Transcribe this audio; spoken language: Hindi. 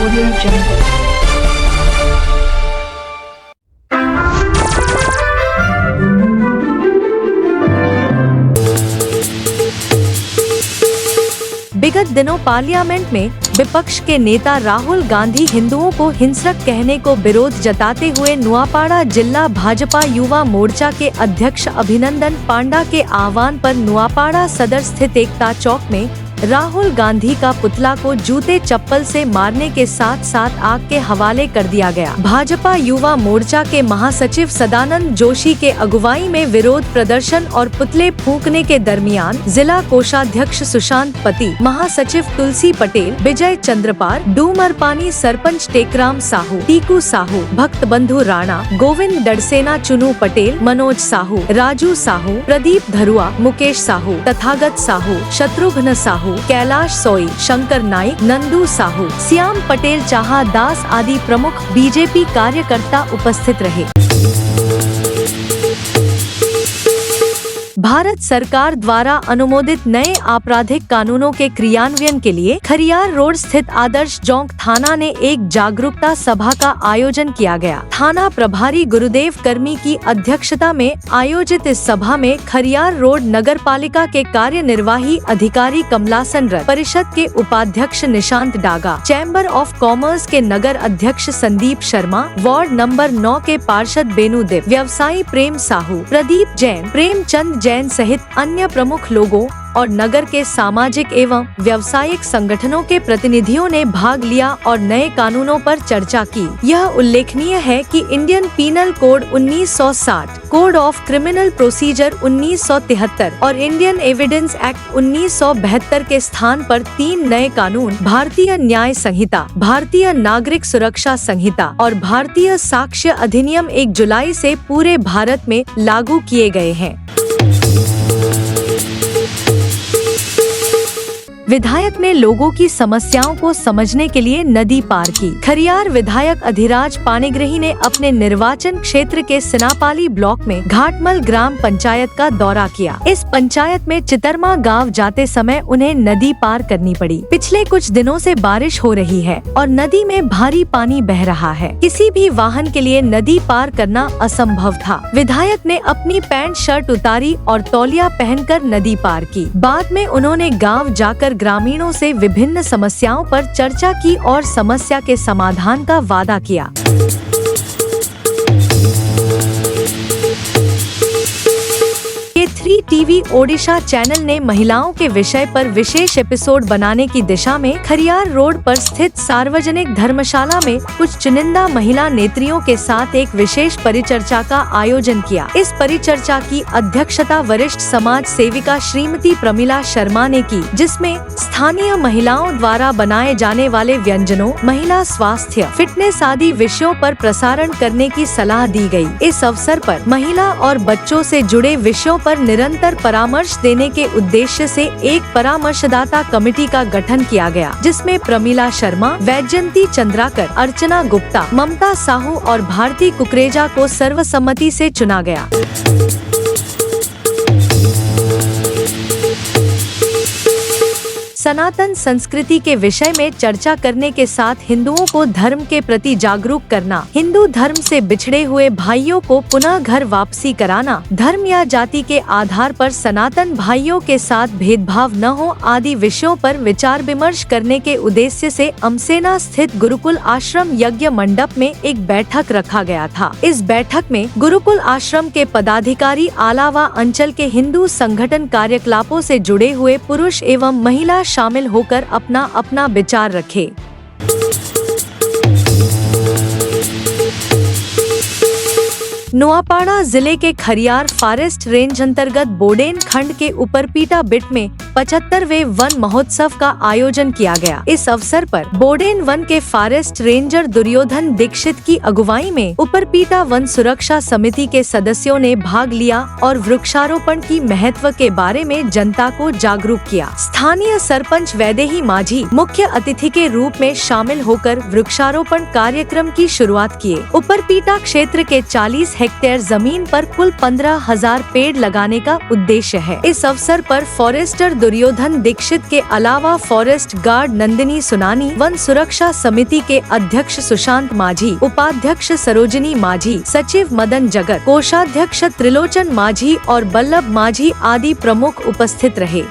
Audio Jungle. विगत दिनों पार्लियामेंट में विपक्ष के नेता राहुल गांधी हिंदुओं को हिंसक कहने को विरोध जताते हुए नुआपाड़ा जिला भाजपा युवा मोर्चा के अध्यक्ष अभिनंदन पांडा के आह्वान पर नुआपाड़ा सदर स्थित एकता चौक में राहुल गांधी का पुतला को जूते चप्पल से मारने के साथ साथ आग के हवाले कर दिया गया। भाजपा युवा मोर्चा के महासचिव सदानंद जोशी के अगुवाई में विरोध प्रदर्शन और पुतले फूंकने के दरमियान जिला कोषाध्यक्ष सुशांत पति, महासचिव तुलसी पटेल, विजय चंद्रपाल, डूमरपानी सरपंच टेकराम साहू, टीकू साहू, भक्त बंधु राणा, गोविंद डड़सेना, चुनू पटेल, मनोज साहू, राजू साहू, प्रदीप धरुआ, मुकेश साहू, तथागत साहू, शत्रुघ्न साहू, कैलाश सोई, शंकर नाइक, नंदू साहू, श्याम पटेल, चाहा दास आदि प्रमुख बीजेपी कार्यकर्ता उपस्थित रहे। भारत सरकार द्वारा अनुमोदित नए आपराधिक कानूनों के क्रियान्वयन के लिए खरियार रोड स्थित आदर्श चौक थाना ने एक जागरूकता सभा का आयोजन किया गया। थाना प्रभारी गुरुदेव कर्मी की अध्यक्षता में आयोजित इस सभा में खरियार रोड नगर पालिका के कार्यनिर्वाही अधिकारी कमलासन रथ, परिषद के उपाध्यक्ष Nishant Daga, chamber of commerce के नगर अध्यक्ष संदीप शर्मा, वार्ड नंबर 9 के पार्षद बेनुदेव, व्यवसायी प्रेम साहू, प्रदीप जैन, प्रेमचंद जैन सहित अन्य प्रमुख लोगों और नगर के सामाजिक एवं व्यावसायिक संगठनों के प्रतिनिधियों ने भाग लिया और नए कानूनों पर चर्चा की। यह उल्लेखनीय है कि Indian penal code 1960, code of criminal procedure 1973 और इंडियन एविडेंस एक्ट 1972 के स्थान पर 3 नए कानून भारतीय न्याय संहिता, भारतीय नागरिक सुरक्षा संहिता और भारतीय साक्ष्य अधिनियम 1 जुलाई से पूरे भारत में लागू किए गए हैं। विधायक ने लोगों की समस्याओं को समझने के लिए नदी पार की। खरियार विधायक अधिराज पाणिग्रही ने अपने निर्वाचन क्षेत्र के सिनापाली ब्लॉक में घाटमल ग्राम पंचायत का दौरा किया। इस पंचायत में चितरमा गांव जाते समय उन्हें नदी पार करनी पड़ी। पिछले कुछ दिनों से बारिश हो रही है और नदी में भारी पानी बह रहा है। किसी भी वाहन के लिए नदी पार करना असंभव था। विधायक ने अपनी पैंट शर्ट उतारी और तौलिया पहनकर नदी पार की। बाद में उन्होंने गाँव जाकर ग्रामीणों से विभिन्न समस्याओं पर चर्चा की और समस्या के समाधान का वादा किया। थ्री टीवी ओडिशा चैनल ने महिलाओं के विषय पर विशेष एपिसोड बनाने की दिशा में खरियार रोड पर स्थित सार्वजनिक धर्मशाला में कुछ चुनिंदा महिला नेत्रियों के साथ एक विशेष परिचर्चा का आयोजन किया। इस परिचर्चा की अध्यक्षता वरिष्ठ समाज सेविका श्रीमती प्रमिला शर्मा ने की, जिसमें स्थानीय महिलाओं द्वारा बनाए जाने वाले व्यंजनों, महिला स्वास्थ्य, फिटनेस आदि विषयों पर प्रसारण करने की सलाह दी गई। इस अवसर पर महिला और बच्चों से जुड़े विषयों पर निरंतर परामर्श देने के उद्देश्य से एक परामर्शदाता कमेटी का गठन किया गया, जिसमें प्रमिला शर्मा, वैजयंती चंद्राकर, अर्चना गुप्ता, ममता साहू और भारती कुकरेजा को सर्वसम्मति से चुना गया। सनातन संस्कृति के विषय में चर्चा करने के साथ हिंदुओं को धर्म के प्रति जागरूक करना, हिंदू धर्म से बिछड़े हुए भाइयों को पुनः घर वापसी कराना, धर्म या जाति के आधार पर सनातन भाइयों के साथ भेदभाव न हो आदि विषयों पर विचार विमर्श करने के उद्देश्य से अमसेना स्थित गुरुकुल आश्रम यज्ञ मंडप में एक बैठक रखा गया था। इस बैठक में गुरुकुल आश्रम के पदाधिकारी आलावा अंचल के हिंदू संगठन कार्यकलापों से जुड़े हुए पुरुष एवं महिला शामिल होकर अपना अपना विचार रखे। नुआपाड़ा जिले के खरियार फॉरेस्ट रेंज अंतर्गत बोडेन खंड के उपरपीटा बिट में 75वें वन महोत्सव का आयोजन किया गया। इस अवसर पर बोडेन वन के फॉरेस्ट रेंजर दुर्योधन दीक्षित की अगुवाई में उपरपीटा वन सुरक्षा समिति के सदस्यों ने भाग लिया और वृक्षारोपण की महत्व के बारे में जनता को जागरूक किया। स्थानीय सरपंच वैदेही माझी मुख्य अतिथि के रूप में शामिल होकर वृक्षारोपण कार्यक्रम की शुरुआत किए। उपरपीटा क्षेत्र के 40 हेक्टेयर जमीन पर कुल 15,000 पेड़ लगाने का उद्देश्य है। इस अवसर पर फॉरेस्टर दुर्योधन दीक्षित के अलावा फॉरेस्ट गार्ड नंदिनी सुनानी, वन सुरक्षा समिति के अध्यक्ष सुशांत माझी, उपाध्यक्ष सरोजिनी माझी, सचिव मदन जगत, कोषाध्यक्ष त्रिलोचन माझी और बल्लभ माझी आदि प्रमुख उपस्थित रहे।